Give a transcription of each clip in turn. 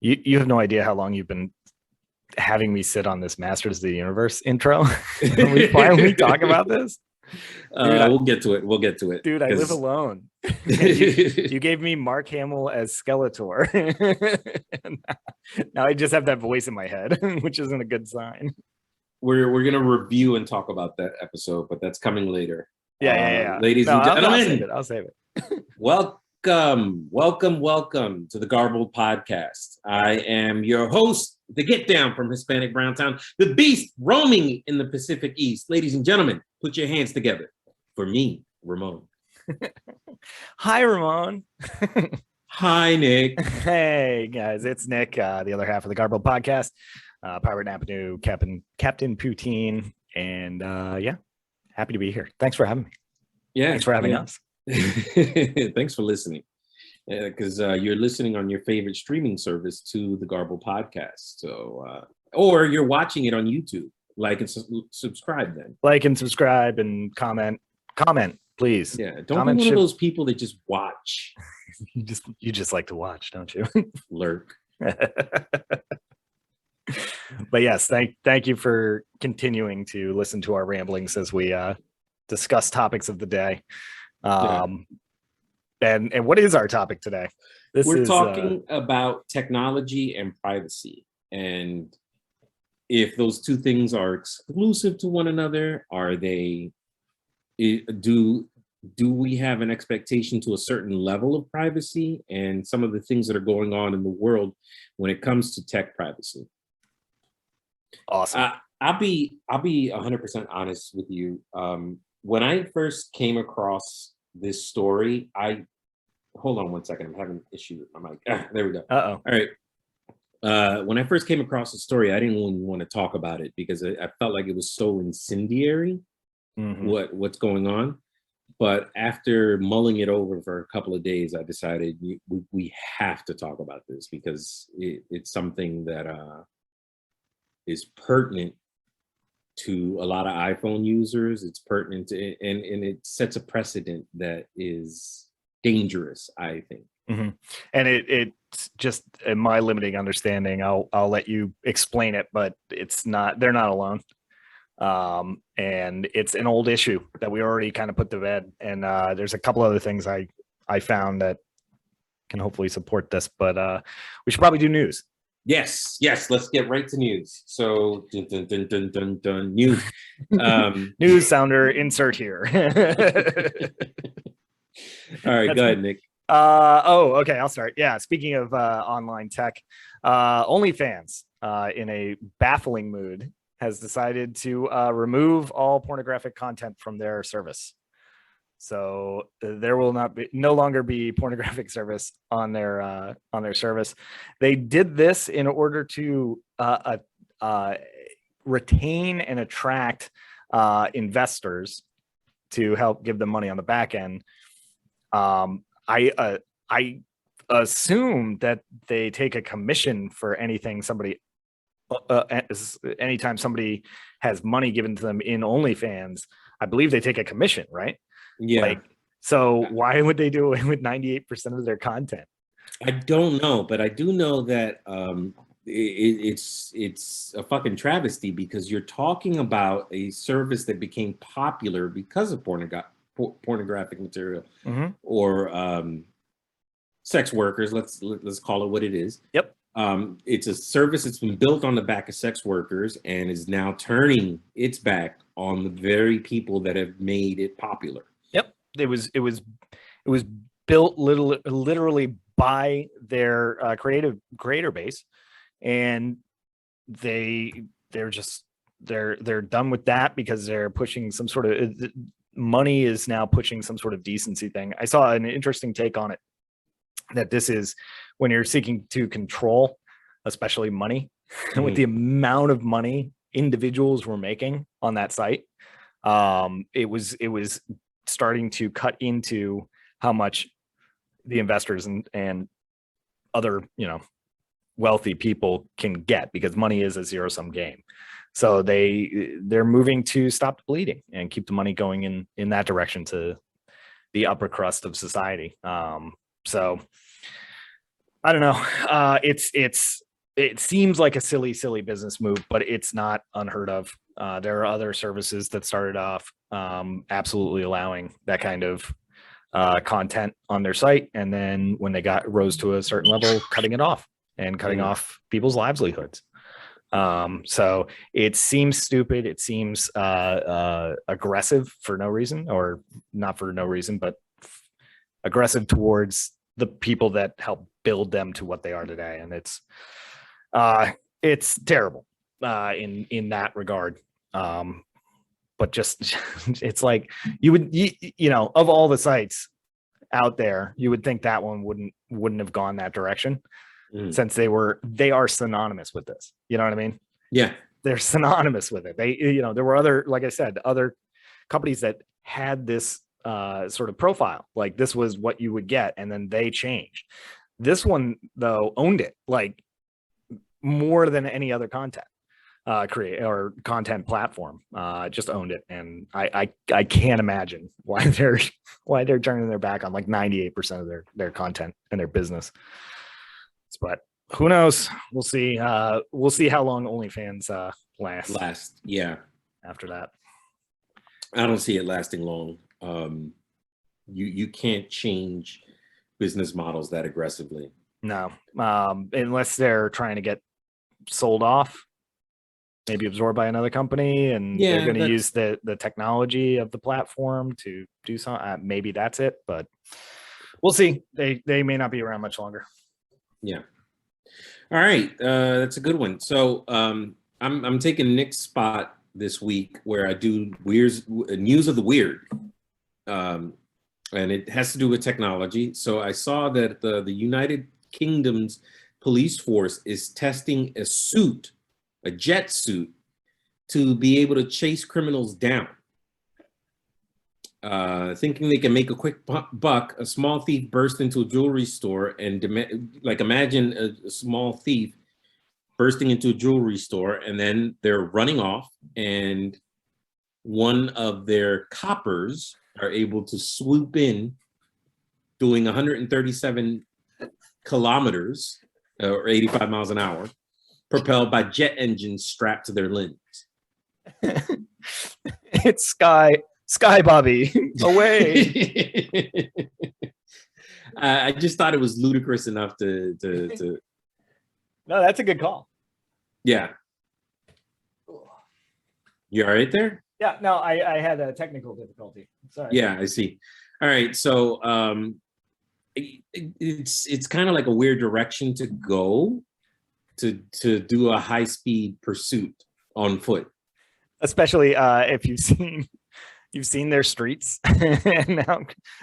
You have no idea how long you've been having me sit on this Masters of the Universe intro. We finally talk about this. Dude, we'll get to it. We'll get to it. Dude, I live alone. you gave me Mark Hamill as Skeletor. Now I just have that voice in my head, which isn't a good sign. We're gonna review and talk about that episode, but that's coming later. Yeah. Ladies and gentlemen, I'll save it. Welcome to the Garbled podcast. I am your host, the Get Down from Hispanic Browntown, the beast roaming in the Pacific East. Ladies and gentlemen, put your hands together for me, Ramon. Hi, Ramon. Hi, Nick. Hey, guys, it's Nick, the other half of the Garbled podcast. Pirate Napanu, Captain Poutine, and happy to be here. Thanks for having me. Yeah, thanks for having us. Thanks for listening, because you're listening on your favorite streaming service to the Garbled podcast. So, or you're watching it on YouTube. Like and subscribe. Then like and subscribe and comment, please. Yeah, don't be one of those people that just watch. you just like to watch, don't you? Lurk. But yes, thank you for continuing to listen to our ramblings as we discuss topics of the day. And what is our topic today? We're talking about technology and privacy, and if those two things are exclusive to one another. Are they? Do we have an expectation to a certain level of privacy, and some of the things that are going on in the world when it comes to tech privacy? Awesome. I'll be 100% honest with you. When I first came across this story, hold on one second. I'm having an issue with my mic. There we go. Uh-oh. All right. When I first came across the story, I didn't even want to talk about it because I felt like it was so incendiary. Mm-hmm. What's going on. But after mulling it over for a couple of days, I decided we have to talk about this because it's something that is pertinent to a lot of iPhone users. It's pertinent to, and it sets a precedent that is dangerous, I think. Mm-hmm. And it's just in my limiting understanding, I'll let you explain it, but they're not alone. And it's an old issue that we already kind of put to bed. And there's a couple other things I found that can hopefully support this, but we should probably do news. Yes, let's get right to news. So dun, news. News sounder insert here. All right, go ahead, Nick. Okay, I'll start. Yeah, speaking of online tech, OnlyFans, in a baffling mood, has decided to remove all pornographic content from their service. So there will no longer be pornographic service on their service. They did this in order to retain and attract investors to help give them money on the back end. I assume that they take a commission for anything anytime somebody has money given to them in OnlyFans. I believe they take a commission, right? Yeah. So why would they do it with 98% of their content? I don't know, but I do know that it's a fucking travesty because you're talking about a service that became popular because of pornographic material, mm-hmm. or sex workers. Let's call it what it is. Yep. It's a service that's been built on the back of sex workers and is now turning its back on the very people that have made it popular. Yep. It was built literally by their creator base, and they're done with that because they're pushing some sort of money is now pushing some sort of decency thing. I saw an interesting take on it, that this is when you're seeking to control, especially money, mm-hmm. with the amount of money individuals were making on that site. It was starting to cut into how much the investors and other, wealthy people can get, because money is a zero-sum game. So they're moving to stop the bleeding and keep the money going in that direction to the upper crust of society. So I don't know. It seems like a silly business move, but it's not unheard of. There are other services that started off absolutely allowing that kind of content on their site, and then when they rose to a certain level, cutting it off and cutting off people's livelihoods. So it seems stupid. It seems aggressive for no reason, or not for no reason, but aggressive towards the people that help build them to what they are today. And it's terrible in that regard. But just it's like you know, of all the sites out there, you would think that one wouldn't have gone that direction, since they are synonymous with this. You know what I mean? Yeah, they're synonymous with it. They, you know, there were other, like I said, other companies that had this sort of profile, like this was what you would get, and then they changed. This one though owned it like more than any other content create or content platform. Just owned it, and I can't imagine why they're turning their back on like 98% of their content and their business. But who knows? We'll see. We'll see how long OnlyFans lasts. Yeah. After that, I don't see it lasting long. You can't change business models that aggressively. No, unless they're trying to get sold off, maybe absorbed by another company, and they're going to use the technology of the platform to do something. Maybe that's it, but we'll see. They may not be around much longer. Yeah. All right, that's a good one. So I'm taking Nick's spot this week, where I do news of the weird, and it has to do with technology. So I saw that the United Kingdom's police force is testing a jet suit, to be able to chase criminals down. Thinking they can make a quick buck, a small thief burst into a jewelry store and imagine a small thief bursting into a jewelry store, and then they're running off, and one of their coppers are able to swoop in, doing 137 kilometers or 85 miles an hour, propelled by jet engines strapped to their limbs. It's Sky Bobby, away. I just thought it was ludicrous enough to No, that's a good call. Yeah. You all right there? Yeah, no, I had a technical difficulty. Sorry. Yeah, I see. All right, so it's kind of like a weird direction to go to do a high-speed pursuit on foot, especially if you've seen their streets and how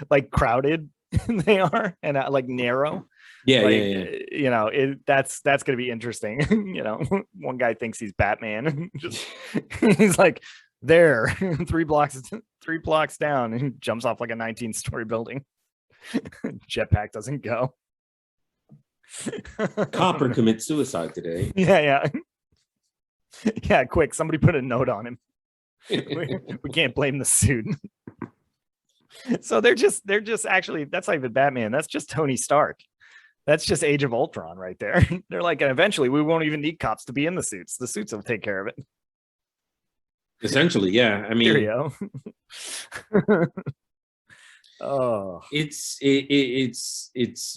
like crowded they are, and like narrow. Yeah, like, yeah. You know, that's gonna be interesting. You know, one guy thinks he's Batman, just he's like there 3 blocks down, and jumps off like a 19-story building. Jetpack doesn't go. Copper commits suicide today. Yeah. Quick, somebody put a note on him. we can't blame the suit. So they're just actually, that's not even Batman. That's just Tony Stark. That's just Age of Ultron right there. They're like, and eventually we won't even need cops to be in the suits. The suits will take care of it. Essentially, yeah. I mean, oh, it's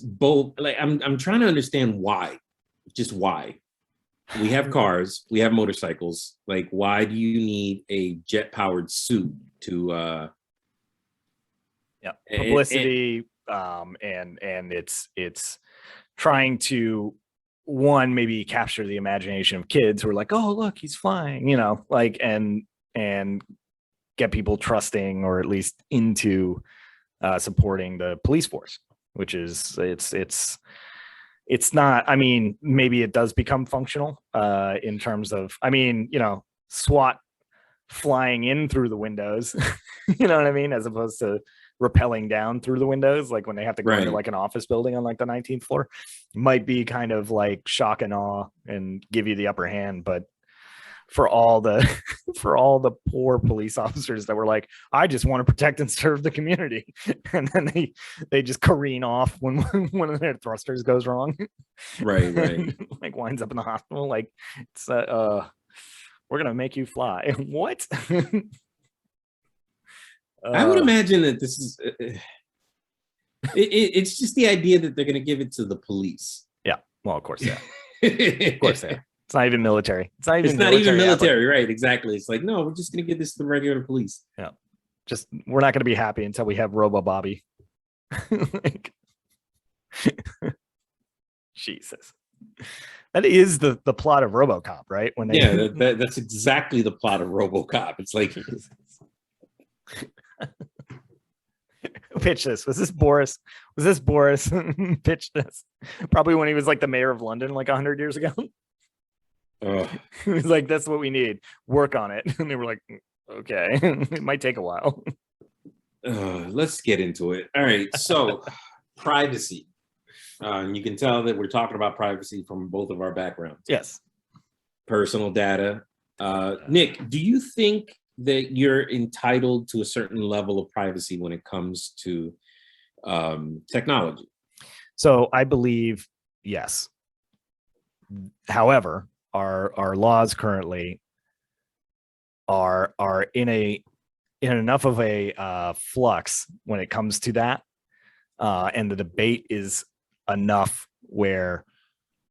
both. Like I'm trying to understand why. Just why. We have cars, we have motorcycles. Like, why do you need a jet-powered suit to publicity? And it's trying to, one, maybe capture the imagination of kids who are like, oh, look, he's flying, you know, like, and get people trusting, or at least into supporting the police force, which is it's not, I mean, maybe it does become functional in terms of, I mean, you know, SWAT flying in through the windows, you know what I mean? As opposed to rappelling down through the windows, like when they have to go into like an office building on like the 19th floor, might be kind of like shock and awe and give you the upper hand. But for all the for all the poor police officers that were like, I just want to protect and serve the community, and then they just careen off when one of their thrusters goes wrong. Right, right. Like winds up in the hospital. Like it's we're gonna make you fly. What? I would imagine that this is it's just the idea that they're going to give it to the police. Yeah. Well, of course, yeah. Of course, yeah. It's not even military. It's not even it's not even military, right? Exactly. It's like, no, we're just going to give this to the regular police. Yeah. Just we're not going to be happy until we have Robo Bobby. Like, Jesus. That is the plot of RoboCop, right? When they that's exactly the plot of RoboCop. It's like pitch this. Was this Boris? Pitch this? Probably when he was like the mayor of London, like 100 years ago. He was like, "That's what we need. Work on it." And they were like, "Okay, it might take a while." Let's get into it. All right. So, privacy. You can tell that we're talking about privacy from both of our backgrounds. Yes. Personal data. Nick, do you think that you're entitled to a certain level of privacy when it comes to technology? So I believe yes. However, our laws currently are in enough of a flux when it comes to that, and the debate is enough where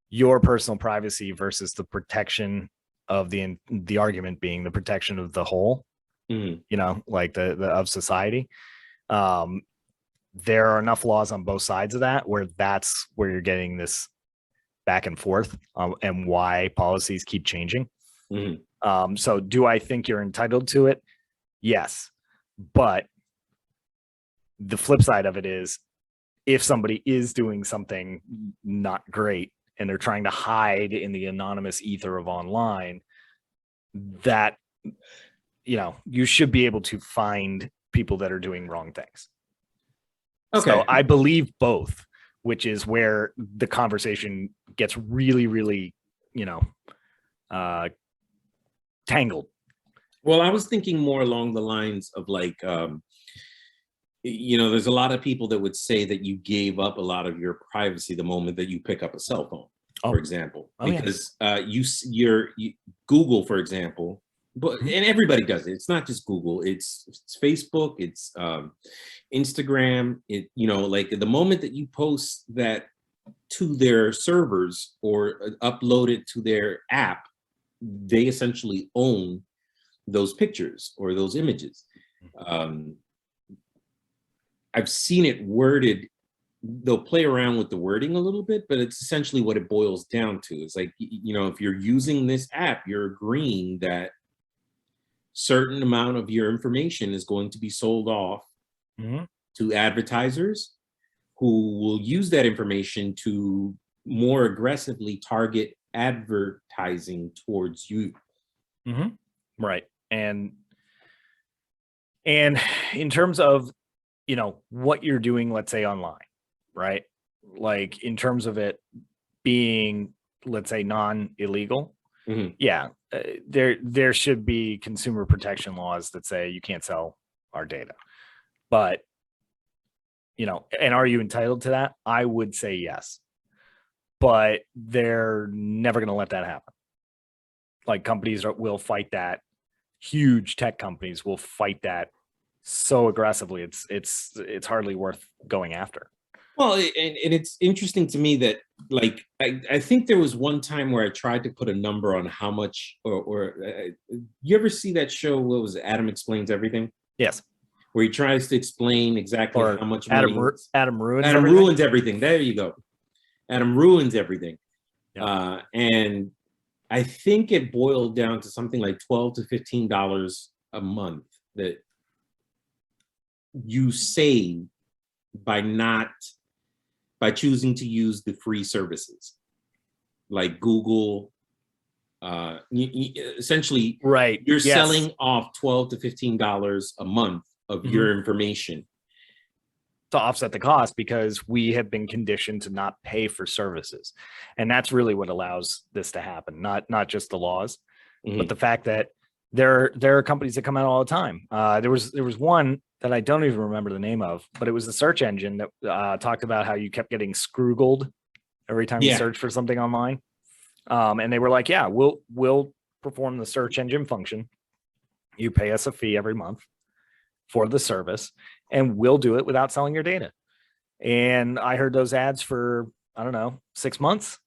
your personal privacy versus the protection of the argument being the protection of the whole, you know, like the of society. There are enough laws on both sides of that where that's where you're getting this back and forth, and why policies keep changing. So do I think you're entitled to it? Yes. But the flip side of it is, if somebody is doing something not great and they're trying to hide in the anonymous ether of online, that, you know, you should be able to find people that are doing wrong things. Okay. So I believe both, which is where the conversation gets really, really, you know, tangled. Well, I was thinking more along the lines of like, you know, there's a lot of people that would say that you gave up a lot of your privacy the moment that you pick up a cell phone, for example, because you Google, for example, but and everybody does it. It's not just Google. It's Facebook. It's Instagram. It, you know, like the moment that you post that to their servers or upload it to their app, they essentially own those pictures or those images. I've seen it worded, they'll play around with the wording a little bit, but it's essentially what it boils down to. It's like, you know, if you're using this app, you're agreeing that certain amount of your information is going to be sold off to advertisers who will use that information to more aggressively target advertising towards you. Right. And in terms of, you know, what you're doing, let's say online, right? Like in terms of it being, let's say, non-illegal. Yeah, there should be consumer protection laws that say you can't sell our data. But, you know, and are you entitled to that? I would say yes. But they're never going to let that happen. Like companies will fight that. Huge tech companies will fight that so aggressively, it's hardly worth going after. Well, and it's interesting to me that, like, I think there was one time where I tried to put a number on how much, you ever see that show, what was it, Adam Explains Everything? Yes. Where he tries to explain exactly how much Adam ruins everything. Ruins everything. There you go. Adam ruins everything. Yeah. And I think it boiled down to something like $12 to $15 a month that you save by choosing to use the free services like Google. Essentially, right? You're selling off $12 to $15 a month of your information to offset the cost, because we have been conditioned to not pay for services, and that's really what allows this to happen. Not just the laws, but the fact that there are companies that come out all the time. There was one that I don't even remember the name of, but it was a search engine that talked about how you kept getting scroogled every time you search for something online. And they were like, yeah, we'll perform the search engine function. You pay us a fee every month for the service, and we'll do it without selling your data. And I heard those ads for, I don't know, 6 months.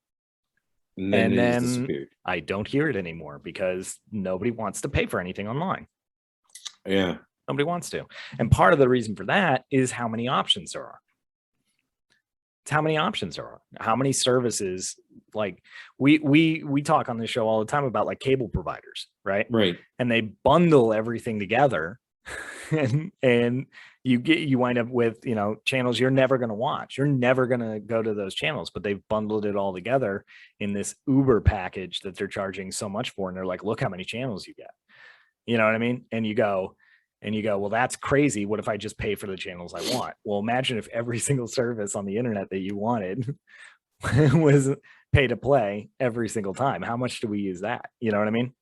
And then I don't hear it anymore because nobody wants to pay for anything online. Yeah. Nobody wants to. And part of the reason for that is how many options there are. It's how many options there are. How many services, like we talk on this show all the time about like cable providers, right? Right. And they bundle everything together and you wind up with, you know, channels you're never going to watch. You're never going to go to those channels, but they've bundled it all together in this Uber package that they're charging so much for. And they're like, look how many channels you get. You know what I mean? And you go, well, that's crazy. What if I just pay for the channels I want? Well, imagine if every single service on the internet that you wanted was pay to play every single time. How much do we use that? You know what I mean?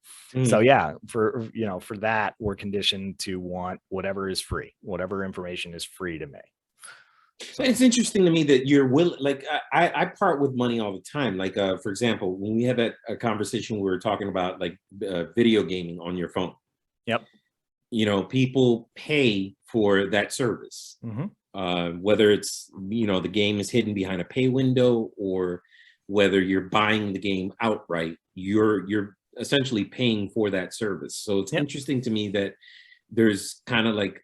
So yeah, for that, we're conditioned to want whatever is free, whatever information is free to me. So it's interesting to me that you're willing, like I part with money all the time. Like, for example, when we had a conversation, we were talking about like video gaming on your phone. Yep. You know, people pay for that service, whether it's, you know, the game is hidden behind a pay window or whether you're buying the game outright, you're essentially paying for that service. So it's interesting to me that there's kind of like,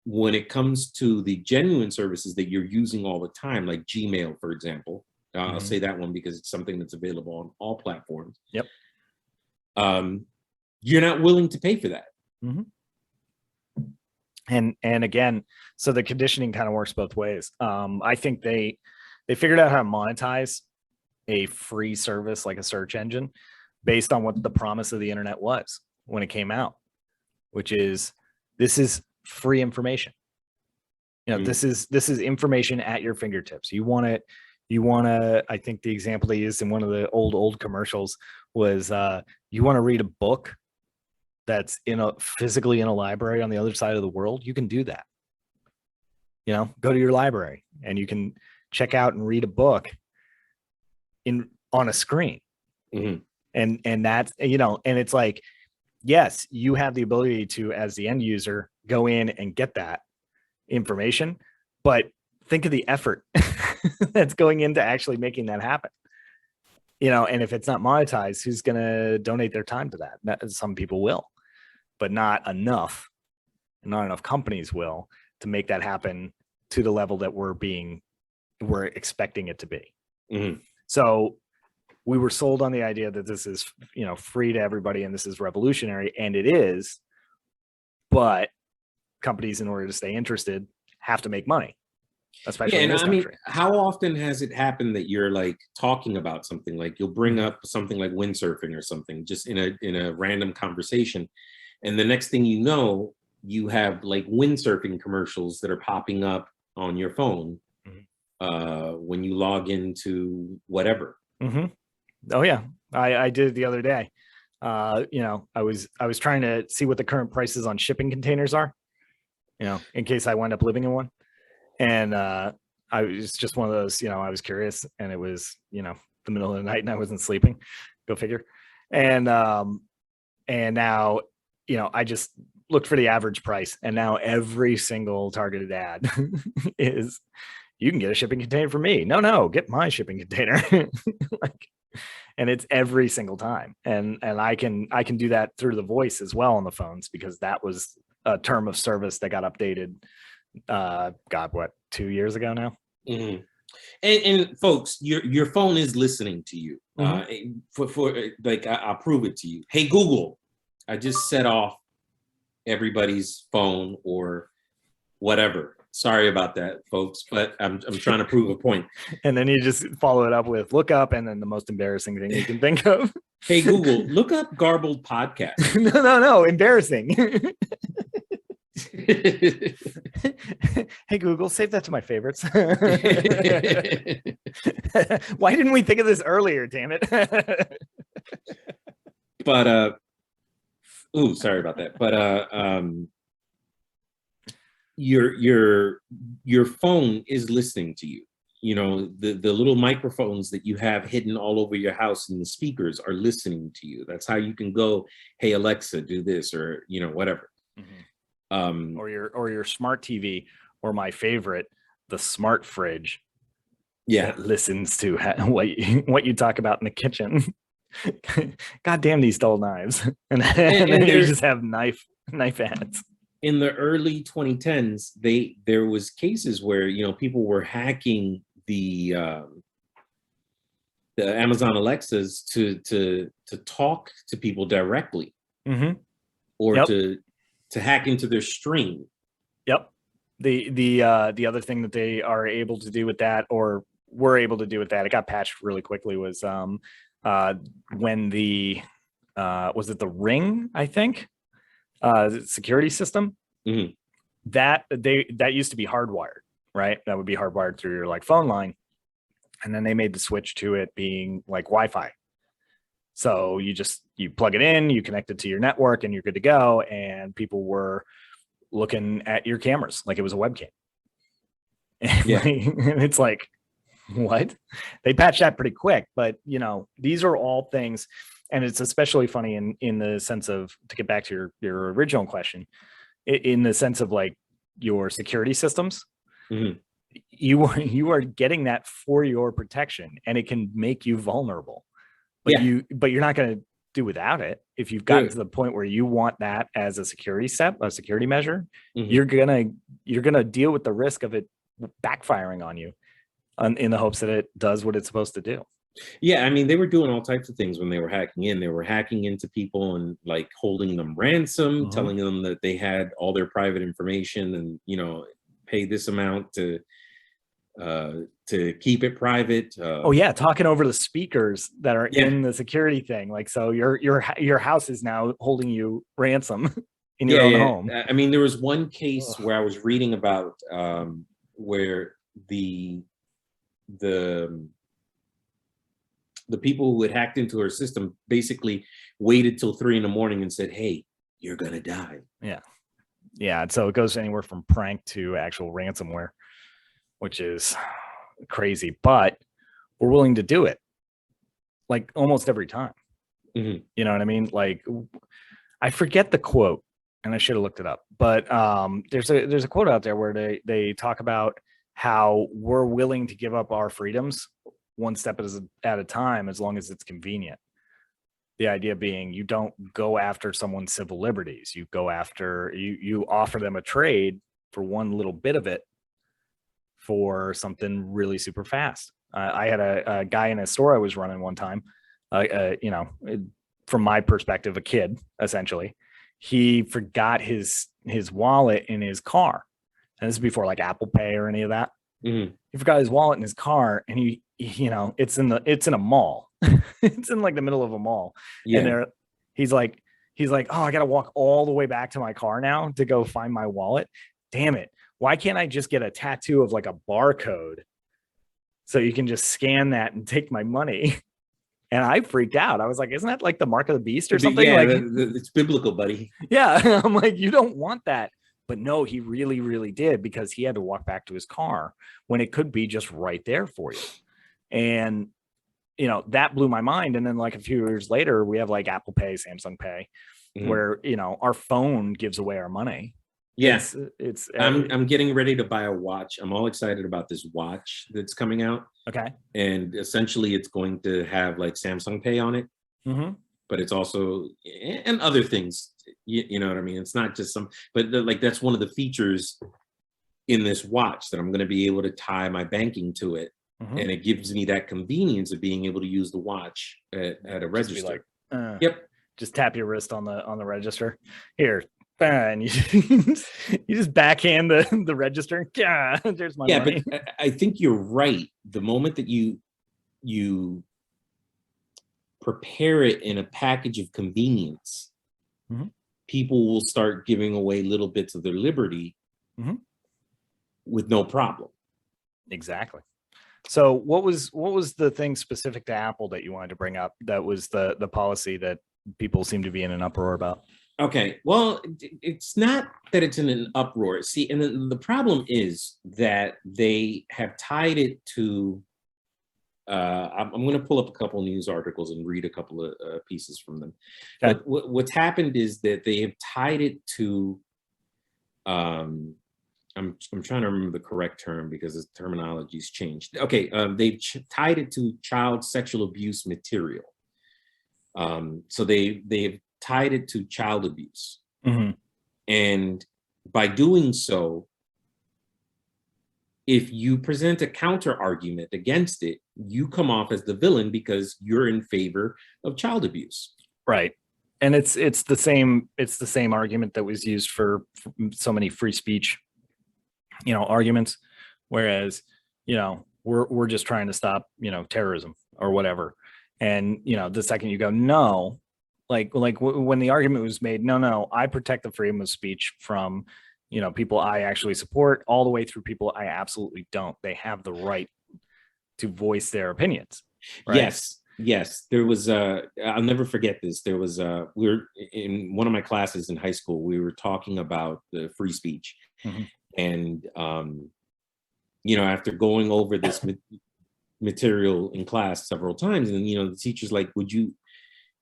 when it comes to the genuine services that you're using all the time, like Gmail, for example, I'll say that one because it's something that's available on all platforms. Yep. You're not willing to pay for that. And again, so the conditioning kind of works both ways. I think they figured out how to monetize a free service like a search engine based on what the promise of the internet was when it came out, which is this is free information. You know, this is information at your fingertips. You want to, I think the example they used in one of the old commercials was you want to read a book that's physically in a library on the other side of the world, you can do that. You know, go to your library and you can check out and read a book on a screen. And that's, you know, and it's like, yes, you have the ability to, as the end user, go in and get that information, but think of the effort that's going into actually making that happen. You know, and if it's not monetized, who's going to donate their time to that? Some people will, but not enough. Not enough companies will to make that happen to the level that we're expecting it to be. So we were sold on the idea that this is, you know, free to everybody and this is revolutionary, and it is, but companies, in order to stay interested, have to make money. Especially in this country. Mean, how often has it happened that you're like talking about something, like you'll bring up something like windsurfing or something just in a random conversation, and the next thing you know, you have like windsurfing commercials that are popping up on your phone when you log into whatever. Oh yeah, I did it the other day. You know, I was trying to see what the current prices on shipping containers are, you know, in case I wind up living in one. And I was just one of those, you know, I was curious, and it was, you know, the middle of the night and I wasn't sleeping. Go figure. And now, you know, I just looked for the average price, and now every single targeted ad is, you can get a shipping container for me. No, get my shipping container. Like, and it's every single time. And I can do that through the voice as well on the phones, because that was a term of service that got updated. God, what, 2 years ago now? And folks, your phone is listening to you. For like, I'll prove it to you. Hey Google, I just set off everybody's phone or whatever. Sorry about that, folks, but I'm trying to prove a point. And then you just follow it up with look up, and then the most embarrassing thing you can think of. Hey Google, look up Garbled podcast. No, embarrassing. Hey Google, save that to my favorites. Why didn't we think of this earlier, damn it? But Ooh, sorry about that. But your phone is listening to you. You know, the little microphones that you have hidden all over your house and the speakers are listening to you. That's how you can go, hey Alexa, do this, or you know, whatever. Or your smart TV, or my favorite, the smart fridge Yeah. that listens to what you talk about in the kitchen. God damn these dull knives. And then you just have knife ads. In the early 2010s, there was cases where, you know, people were hacking the Amazon Alexas to talk to people directly, or Yep. to hack into their stream. Yep. The other thing that they are able to do with that, or were able to do with that, it got patched really quickly, was when the was it the Ring, I think, security system, that used to be hardwired, right? That would be hardwired through your like phone line, and then they made the switch to it being like Wi-Fi. So you plug it in, you connect it to your network, and you're good to go. And people were looking at your cameras like it was a webcam. Yeah. And it's like, what? They patched that pretty quick, but you know, these are all things, and it's especially funny in the sense of, to get back to your original question, in the sense of like your security systems. You are getting that for your protection, and it can make you vulnerable. But you're not going to do without it. If you've gotten to the point where you want that as a security step, a security measure, you're gonna deal with the risk of it backfiring on you, in the hopes that it does what it's supposed to do. Yeah, I mean, they were doing all types of things when they were hacking in. They were hacking into people and like holding them ransom, telling them that they had all their private information, and you know, pay this amount to keep it private. Oh yeah, talking over the speakers that are in the security thing. Like, so your house is now holding you ransom in your own home. I mean, there was one case where I was reading about where the people who had hacked into her system basically waited till 3 a.m. and said, "Hey, you're gonna die." Yeah. And so it goes anywhere from prank to actual ransomware, which is crazy, but we're willing to do it like almost every time. You know what I mean? Like, I forget the quote, and I should have looked it up, but there's a quote out there where they talk about how we're willing to give up our freedoms one step at a time, as long as it's convenient. The idea being, you don't go after someone's civil liberties. You go after, you offer them a trade for one little bit of it for something really super fast. I had a guy in a store I was running one time, you know, from my perspective, a kid, essentially. He forgot his wallet in his car. And this is before like Apple Pay or any of that. He forgot his wallet in his car, and he you know, it's in a mall. It's in like the middle of a mall. And he's like, oh, I got to walk all the way back to my car now to go find my wallet. Damn it. Why can't I just get a tattoo of like a barcode so you can just scan that and take my money? And I freaked out. I was like, isn't that like the mark of the beast or something? Yeah, like, it's biblical, buddy. Yeah. I'm like, you don't want that. But no, he really, really did, because he had to walk back to his car when it could be just right there for you. And, you know, that blew my mind. And then like a few years later, we have like Apple Pay, Samsung Pay, where, you know, our phone gives away our money. Yes. I'm getting ready to buy a watch. I'm all excited about this watch that's coming out. Okay. And essentially it's going to have like Samsung Pay on it. But it's also, and other things, you know what I mean? It's not just but like that's one of the features in this watch, that I'm going to be able to tie my banking to it. And it gives me that convenience of being able to use the watch at a register. Like, just tap your wrist on the register. Here, and you just backhand the register. Yeah, there's my money. But I think you're right. The moment that you prepare it in a package of convenience, people will start giving away little bits of their liberty with no problem. Exactly. So what was the thing specific to Apple that you wanted to bring up, that was the policy that people seem to be in an uproar about? Okay, well, it's not that it's in an uproar. See, and the problem is that they have tied it to. I'm going to pull up a couple of news articles and read a couple of pieces from them. Okay. But what's happened is that they have tied it to. I'm trying to remember the correct term because the terminology's changed. Okay, they've tied it to child sexual abuse material. So they've tied it to child abuse. Mm-hmm. And by doing so, if you present a counter argument against it, you come off as the villain because you're in favor of child abuse. Right. And it's the same argument that was used for so many free speech, arguments. Whereas, we're just trying to stop, terrorism or whatever. And, the second you go, no, when the argument was made, no, I protect the freedom of speech from, people I actually support all the way through people I absolutely don't. They have the right to voice their opinions. Right? Yes. There was I'll never forget this. There was we were in one of my classes in high school. We were talking about the free speech, Mm-hmm. and after going over this material in class several times, and the teacher's like,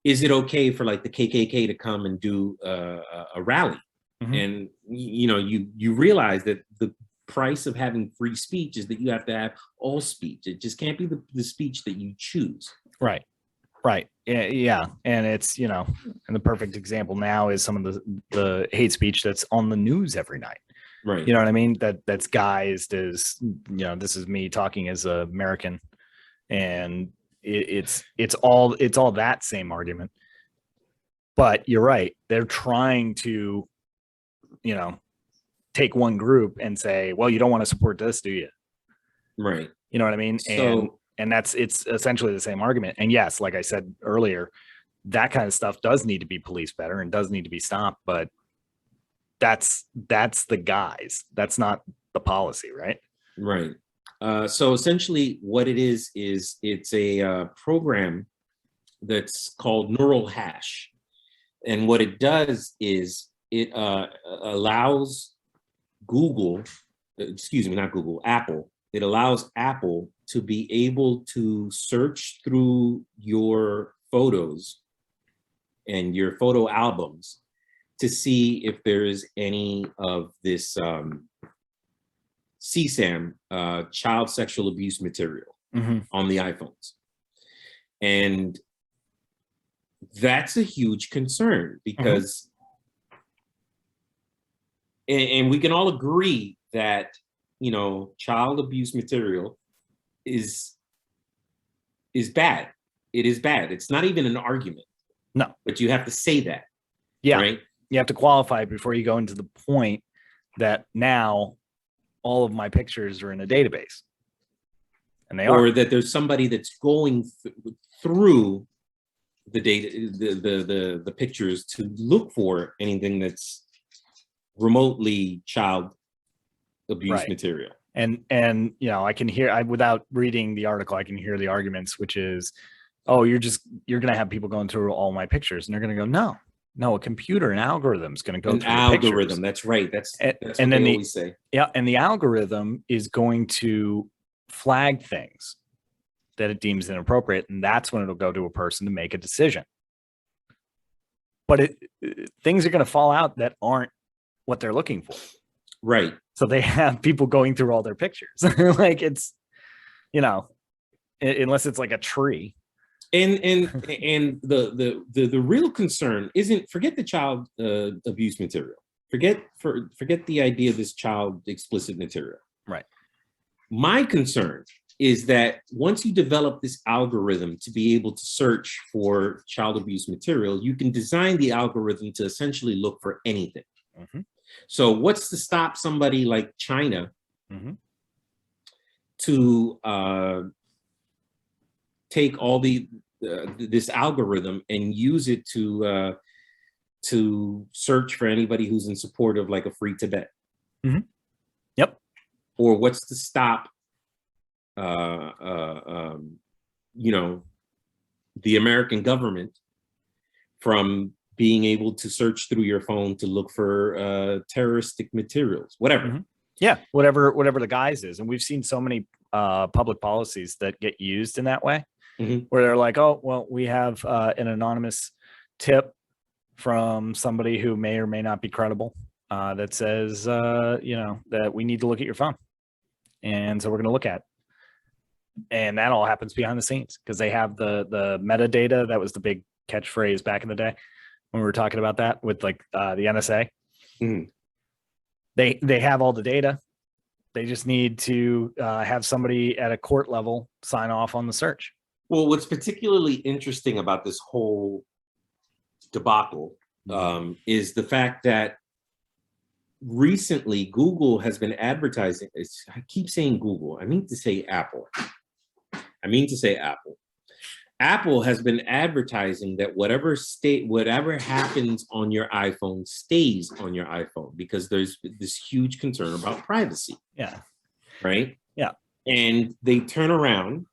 is it okay for like the KKK to come and do a rally? Mm-hmm. And you realize that the price of having free speech is that you have to have all speech. It just can't be the speech that you choose. Right. Yeah. And it's, and the perfect example now is some of the hate speech that's on the news every night. Right. You know what I mean? That's guised as, this is me talking as an American, and it's all that same argument. But you're right. They're trying to, take one group and say, well, you don't want to support this, do you? Right. You know what I mean? So, and it's essentially the same argument. And yes, like I said earlier, that kind of stuff does need to be policed better and does need to be stopped. But that's the guise. That's not the policy, right? Right. So essentially what it is it's a program that's called Neural Hash. And what it does is it allows Apple. It allows Apple to be able to search through your photos and your photo albums to see if there is any of this CSAM, child sexual abuse material, Mm-hmm. on the iPhones. And that's a huge concern because, and we can all agree that, child abuse material is bad. It is bad. It's not even an argument. No. But you have to say that. Yeah. Right? You have to qualify before you go into the point that now all of my pictures are in a database. And they or are. that there's somebody that's going through the data, the pictures to look for anything that's remotely child abuse material. And I can hear, without reading the article, I can hear the arguments, which is, oh, you're going to have people going through all my pictures, and they're going to go, no, a computer, an algorithm is going to go through the pictures. That's right. That's and what then they always say. Yeah, and the algorithm is going to flag things that it deems inappropriate, and that's when it'll go to a person to make a decision. But things are going to fall out that aren't what they're looking for. Right. So they have people going through all their pictures. Like it's, unless it's like a tree. And the real concern isn't, forget the child abuse material. Forget the idea of this child explicit material. Right. My concern is that once you develop this algorithm to be able to search for child abuse material, you can design the algorithm to essentially look for anything. Mm-hmm. So what's to stop somebody like China to take all this algorithm and use it to search for anybody who's in support of like a free Tibet? Mm-hmm. Yep. Or what's to stop the American government from being able to search through your phone to look for terroristic materials, whatever. Mm-hmm. Yeah, whatever the guise is. And we've seen so many public policies that get used in that way, where they're like, oh, well, we have an anonymous tip from somebody who may or may not be credible that says, that we need to look at your phone. And so we're going to look at it. And that all happens behind the scenes because they have the metadata. That was the big catchphrase back in the day when we were talking about that with like the NSA. Mm-hmm. They have all the data. They just need to have somebody at a court level sign off on the search. Well, what's particularly interesting about this whole debacle is the fact that recently Google has been advertising. I keep saying Google. I mean to say Apple. Apple has been advertising that whatever happens on your iPhone stays on your iPhone because there's this huge concern about privacy. Yeah. Right? Yeah. And they turn around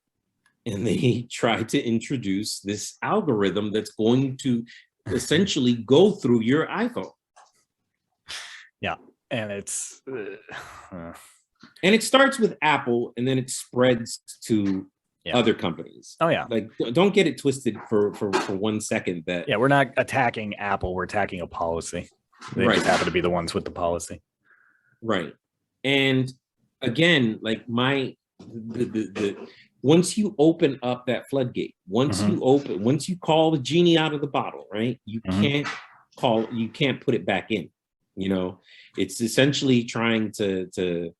and they try to introduce this algorithm that's going to essentially go through your iPhone. Yeah. And it's and it starts with Apple and then it spreads to other companies. Oh yeah. Like don't get it twisted for 1 second that we're not attacking Apple, we're attacking a policy. They just happen to be the ones with the policy. Right. And again, like the once you open up that floodgate, once you call the genie out of the bottle, right? You can't put it back in. It's essentially trying to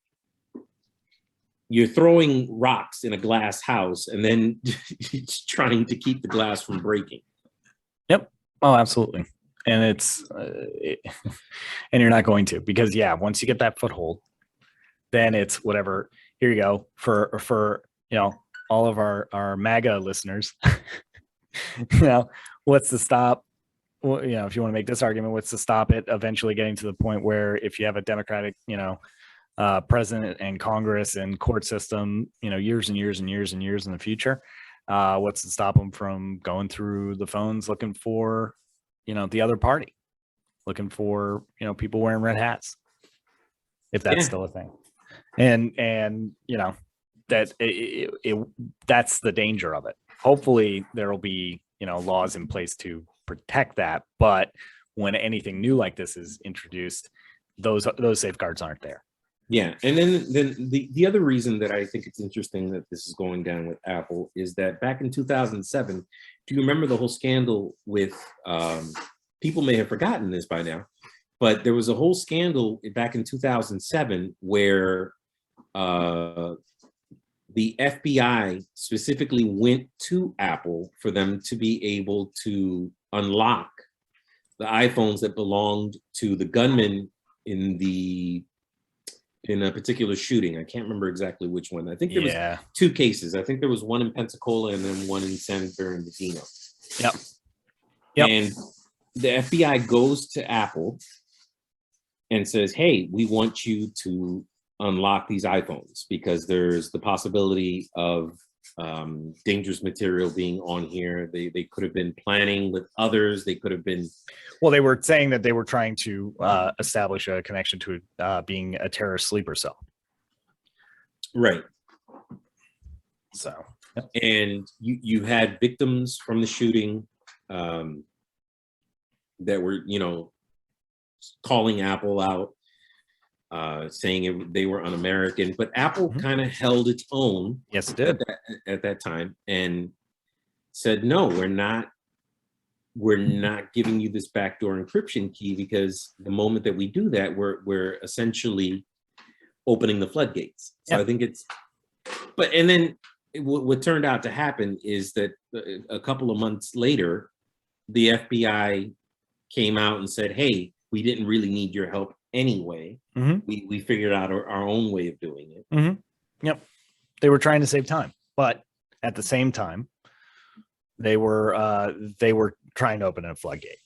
you're throwing rocks in a glass house and then it's trying to keep the glass from breaking. Yep. Oh, absolutely. And it's and you're not going to, because once you get that foothold, then it's whatever. Here you go for all of our MAGA listeners. What's the stop? Well, if you want to make this argument, what's to stop it eventually getting to the point where if you have a Democratic, president and Congress and court system, years and years and years and years in the future, what's to stop them from going through the phones looking for, the other party, looking for, people wearing red hats, if that's still a thing. And that that's the danger of it. Hopefully there'll be, laws in place to protect that. But when anything new like this is introduced, those safeguards aren't there. Yeah. And then the other reason that I think it's interesting that this is going down with Apple is that back in 2007, do you remember the whole scandal with, people may have forgotten this by now, but there was a whole scandal back in 2007 where the FBI specifically went to Apple for them to be able to unlock the iPhones that belonged to the gunman in a particular shooting. I can't remember exactly which one. I think there was 2 cases. I think there was one in Pensacola and then one in San Bernardino. Yep. And the FBI goes to Apple and says, hey, we want you to unlock these iPhones because there's the possibility of dangerous material being on here. They could have been planning with others. They could have been. Well, they were saying that they were trying to establish a connection to being a terrorist sleeper cell. Right. So. And you had victims from the shooting that were, calling Apple out, saying they were un-American, but Apple kind of held its own. Yes, it did at that time, and said, no, we're not giving you this backdoor encryption key because the moment that we do that, we're essentially opening the floodgates. So I think and then what turned out to happen is that a couple of months later, the FBI came out and said, hey, we didn't really need your help anyway. We figured out our own way of doing it. Yep. They were trying to save time, but at the same time, they were trying to open a floodgate.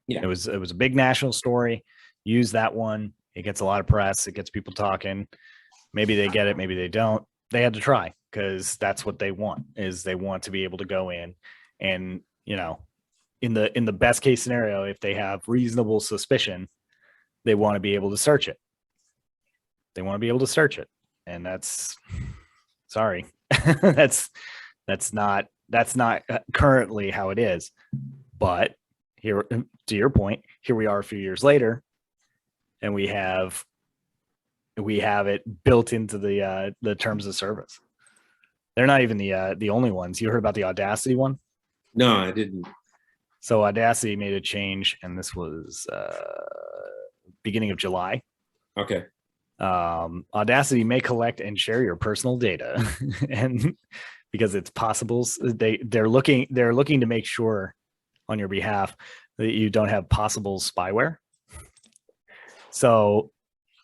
It was a big national story. Use that one. It gets a lot of press. It gets people talking. Maybe they get it. Maybe they don't. They had to try because that's what they want, is they want to be able to go in and, in the best case scenario, if they have reasonable suspicion, they want to be able to search it. They want to be able to search it. And that's sorry. that's not currently how it is. But here, to your point, here we are a few years later, and we have it built into the terms of service. They're not even the only ones. You heard about the Audacity one? No, I didn't. So Audacity made a change, and this was beginning of July. Okay. Audacity may collect and share your personal data, and because it's possible, they're looking to make sure on your behalf that you don't have possible spyware. So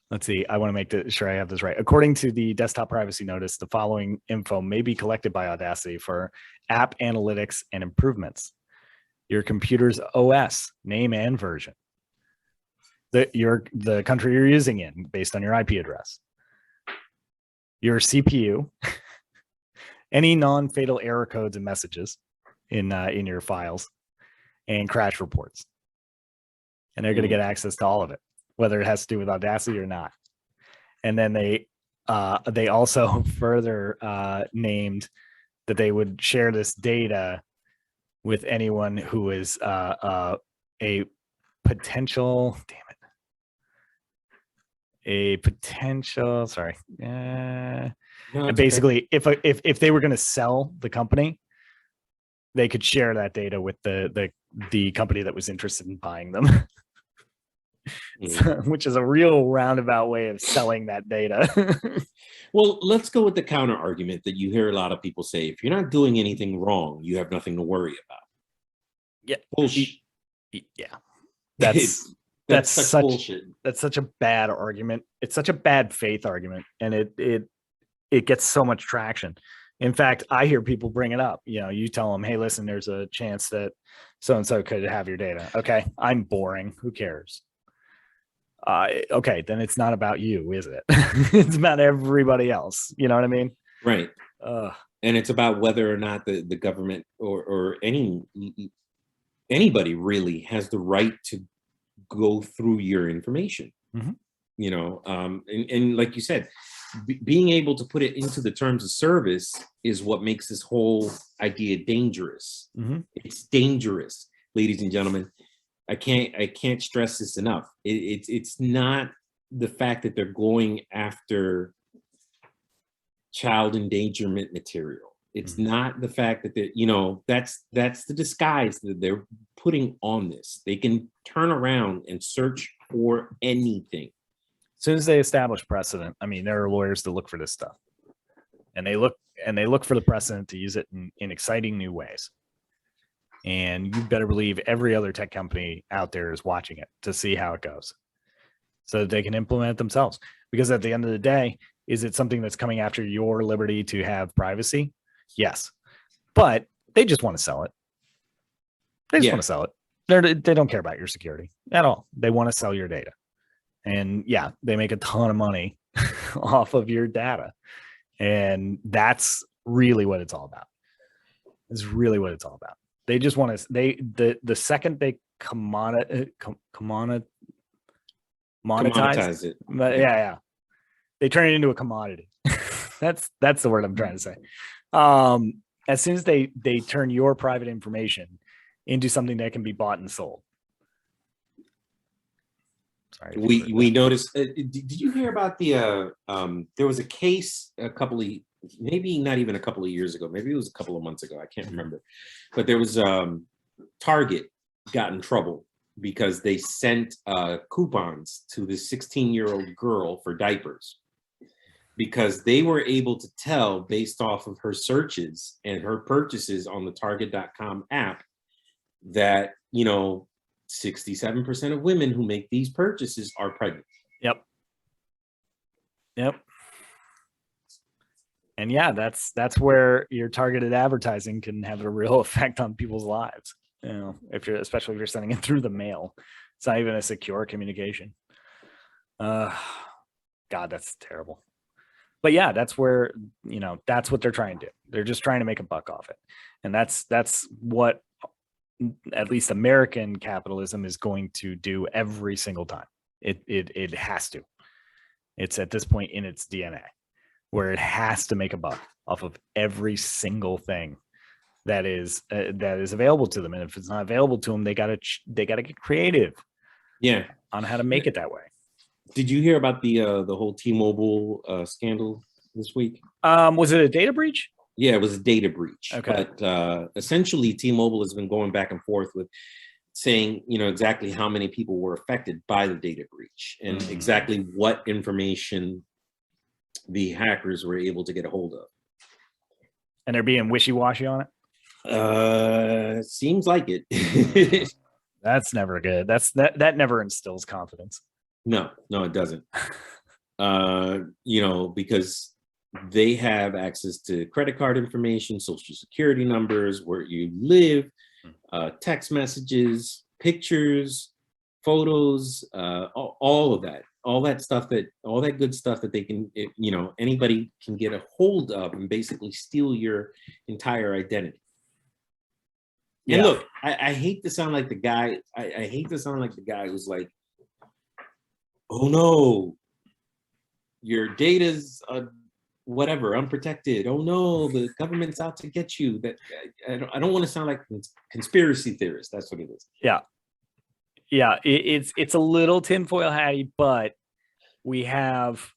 let's see. I want to make sure I have this right. According to the desktop privacy notice, the following info may be collected by Audacity for app analytics and improvements: your computer's OS, name and version, the country you're using in based on your IP address, your CPU, any non-fatal error codes and messages in your files, and crash reports. And they're going to get access to all of it, whether it has to do with Audacity or not. And then they also further named that they would share this data with anyone who is a potential, sorry. No, And it's basically, if they were going to sell the company, they could share that data with the company that was interested in buying them. Which is a real roundabout way of selling that data. Well, let's go with the counter argument that you hear a lot of people say: if you're not doing anything wrong, you have nothing to worry about. Yeah. Bullshit. Yeah. That's such bullshit. That's such a bad argument. It's such a bad faith argument, and it gets so much traction. In fact, I hear people bring it up. You tell them, "Hey, listen, there's a chance that so and so could have your data." Okay, I'm boring. Who cares? Okay, then it's not about you, is it? It's about everybody else. You know what I mean? Right. And it's about whether or not the government or anybody really has the right to go through your information. Mm-hmm. And like you said, being able to put it into the terms of service is what makes this whole idea dangerous. Mm-hmm. It's dangerous, ladies and gentlemen. I can't stress this enough. It's not the fact that they're going after child endangerment material. It's not the fact that that's the disguise that they're putting on this. They can turn around and search for anything. As soon as they establish precedent, I mean, there are lawyers that look for this stuff, and they look for the precedent to use it in exciting new ways. And you better believe every other tech company out there is watching it to see how it goes, so that they can implement it themselves. Because at the end of the day, is it something that's coming after your liberty to have privacy? Yes, but they just want to sell it. They just want to sell it. They don't care about your security at all. They want to sell your data. And yeah, they make a ton of money off of your data. And that's really what it's all about. It's really what it's all about. They just want to, the second they monetize it. Yeah. They turn it into a commodity. That's the word I'm trying to say. As soon as they turn your private information into something that can be bought and sold. Sorry. We noticed. Did you hear about the? There was a case maybe not even a couple of years ago. Maybe it was a couple of months ago. I can't remember. But there was Target got in trouble because they sent coupons to this 16-year-old girl for diapers, because they were able to tell based off of her searches and her purchases on the Target.com app that 67% of women who make these purchases are pregnant. Yep. And yeah, that's where your targeted advertising can have a real effect on people's lives. Especially if you're sending it through the mail. It's not even a secure communication. God, that's terrible. But yeah, that's where, that's what they're trying to do. They're just trying to make a buck off it. And that's what at least American capitalism is going to do every single time. It has to. It's at this point in its DNA where it has to make a buck off of every single thing that is available to them. And if it's not available to them, they gotta get creative. Yeah, on how to make it that way. Did you hear about the whole T-Mobile scandal this week? Was it a data breach? Yeah, it was a data breach. Okay. But essentially, T-Mobile has been going back and forth with saying, exactly how many people were affected by the data breach and exactly what information the hackers were able to get a hold of. And they're being wishy-washy on it? Seems like it. That's never good. That never instills confidence. No, it doesn't. Because they have access to credit card information, social security numbers, where you live, text messages, pictures, photos, all of that, all that good stuff that they can, anybody can get a hold of and basically steal your entire identity. Yeah. And look, I hate to sound like the guy. I hate to sound like the guy who's like, "Oh no, your data's whatever, unprotected. Oh no, the government's out to get you." That I don't want to sound like a conspiracy theorist. That's what it is. Yeah. It's a little tinfoil hatty, but we have